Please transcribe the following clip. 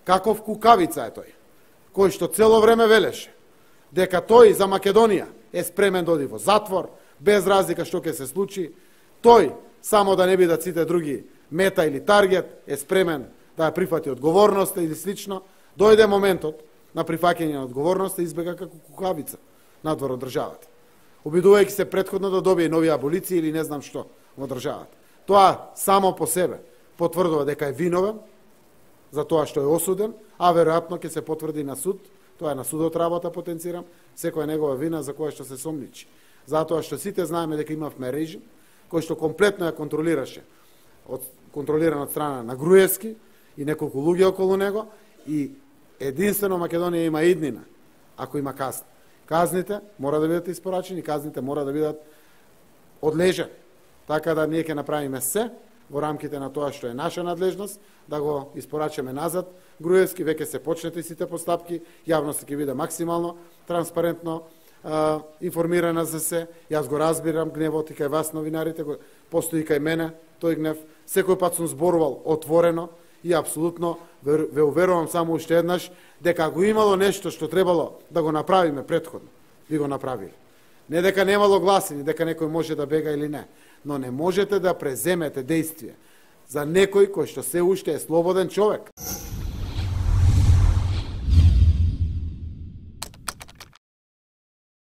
Каков кукавица е тој, кој што цело време велеше дека тој за Македонија е спремен да оди во затвор, без разлика што ќе се случи. Тој, само да не бидат сите други мета или таргет, е спремен да ја прифати одговорноста или слично. Дојде моментот на прифаќање на одговорноста и избега како кукавица надвор од државата, обидувајќи се претходно да добие нови аболиции или не знам што во државата. Тоа само по себе потврдува дека е виновен за тоа што е осуден, а веројатно ќе се потврди на суд. Тоа е на судот работа, потенцирам, секоја негова вина за која што се сомничи. Затоа што сите знаеме дека имавме режим кој што комплетно ја контролираше, контролиран од страна на Груевски и неколку луѓе околу него, и единствено Македонија има иднина ако има казни. Казните мора да бидат испорачени, казните мора да бидат одлежени. Така да ние ќе направиме се во рамките на тоа што е наша надлежност, да го испорачаме назад Груевски, веќе се почнете сите постапки, јавноста ќе биде максимално транспарентно информирана за се. Јас го разбирам гневот и кај вас новинарите, постои кај мене тој гнев. Секој пат сум зборувал отворено и апсолутно ве уверувам само уште еднаш дека го имало нешто што требало да го направиме претходно, би го направиле. Не дека немало гласини, дека некој може да бега или не, но не можете да преземете действие за некој кој што се уште е слободен човек.